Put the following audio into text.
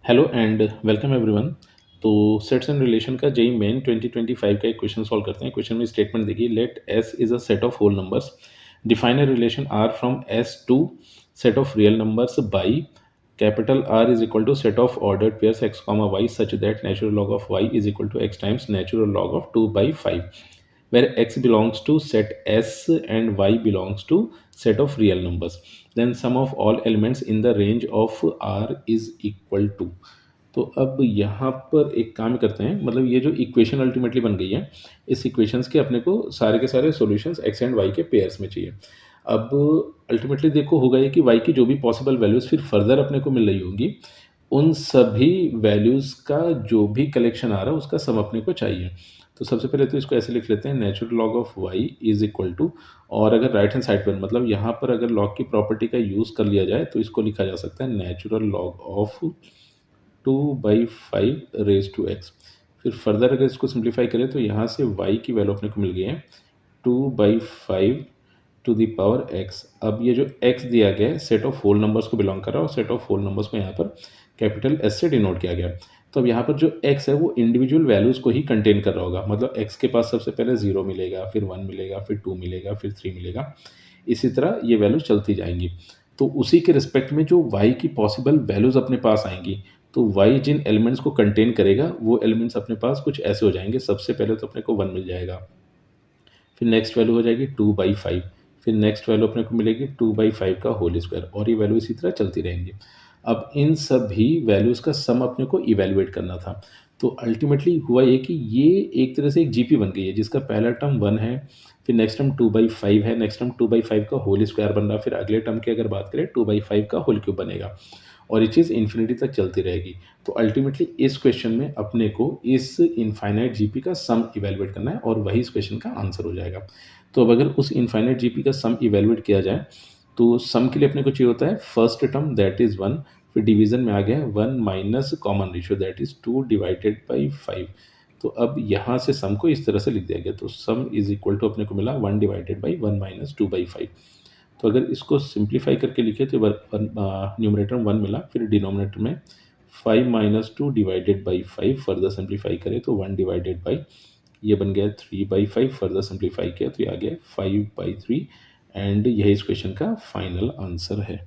Hello and welcome everyone. तो sets and relation का JEE main 2025 का एक क्वेश्चन सॉल्व करते हैं। क्वेश्चन में स्टेटमेंट देखिए, let S is a set of whole numbers, define a relation R from S to set of real numbers by capital R is equal to set of ordered pairs x comma y such that natural log of y is equal to x times natural log of 2/5, where x belongs to set S and y belongs to set of real numbers. Then sum of all elements in the range of R is equal to. तो अब यहाँ पर एक काम करते हैं, मतलब ये जो इक्वेशन अल्टीमेटली बन गई है, इस इक्वेशंस के अपने को सारे के सारे सॉल्यूशंस एक्स एंड वाई के पेयर्स में चाहिए। अब अल्टीमेटली देखो होगा ये कि वाई की जो भी पॉसिबल वैल्यूज़ फिर फर्दर अपने को मिल रही होंगी, उन सभी वैल्यूज़ का जो भी कलेक्शन आ रहा है उसका सम अपने को चाहिए। तो सबसे पहले तो इसको ऐसे लिख लेते हैं, natural log of y is equal to, और अगर राइट हैंड साइड पर मतलब यहाँ पर अगर लॉग की प्रॉपर्टी का यूज़ कर लिया जाए तो इसको लिखा जा सकता है natural log of 2/5 raise to x. फिर फर्दर अगर इसको सिंप्लीफाई करें तो यहाँ से y की वैल्यू अपने को मिल गई है 2/5 टू द पावर x। अब ये जो x दिया गया है सेट ऑफ होल नंबर्स को बिलोंग कर रहा है, और सेट ऑफ होल नंबर्स को यहाँ पर कैपिटल S से डिनोट किया गया है। तो अब यहाँ पर जो x है वो इंडिविजुअल वैल्यूज़ को ही कंटेन कर रहा होगा, मतलब x के पास सबसे पहले 0 मिलेगा, फिर 1 मिलेगा, फिर 2 मिलेगा, फिर 3 मिलेगा, इसी तरह ये वैल्यूज चलती जाएंगी। तो उसी के रिस्पेक्ट में जो y की पॉसिबल वैल्यूज़ अपने पास आएंगी, तो y जिन एलिमेंट्स को कंटेन करेगा वो एलिमेंट्स अपने पास कुछ ऐसे हो जाएंगे। सबसे पहले तो अपने को 1 मिल जाएगा, फिर नेक्स्ट वैल्यू हो जाएगी 2/5, फिर नेक्स्ट वैल्यू अपने को मिलेगी 2/5 का होल स्क्वायर, और ये वैल्यू इसी तरह चलती रहेंगी। अब इन सभी वैल्यूज़ का सम अपने को इवैल्यूएट करना था। तो अल्टीमेटली हुआ ये कि ये एक तरह से एक जीपी बन गई है, जिसका पहला टर्म 1 है, फिर नेक्स्ट टर्म 2/5 है, नेक्स्ट टर्म 2/5 का होल स्क्वायर बन रहा है, फिर अगले टर्म की अगर बात करें 2/5 का होल क्यूब बनेगा, और ये चीज़ इन्फिनिटी तक चलती रहेगी। तो अल्टीमेटली इस क्वेश्चन में अपने को इस इनफाइनाइट जीपी का सम इवैल्यूएट करना है, और वही इस क्वेश्चन का आंसर हो जाएगा। तो अब अगर उस इनफाइनाइट जीपी का सम इवैल्यूएट किया जाए तो सम के लिए अपने को चाहिए होता है फर्स्ट टर्म दैट इज़ 1, फिर डिवीजन में आ गया 1 minus common ratio that is 2 divided by 5। तो अब यहाँ से सम को इस तरह से लिख दिया गया, तो सम इज इक्वल टू अपने को मिला 1 डिवाइडेड बाई 1 माइनस 2/5। तो अगर इसको सिंप्लीफाई करके लिखे तो न्यूमरेटर में 1 मिला, फिर डिनोमिनेटर में 5 minus 2 divided by 5, further simplify करें तो 1 डिवाइडेड बाई, ये बन गया 3/5, फर्दर सिंप्लीफाई किया तो ये आ गया 5/3, एंड यही इस क्वेश्चन का फाइनल आंसर है।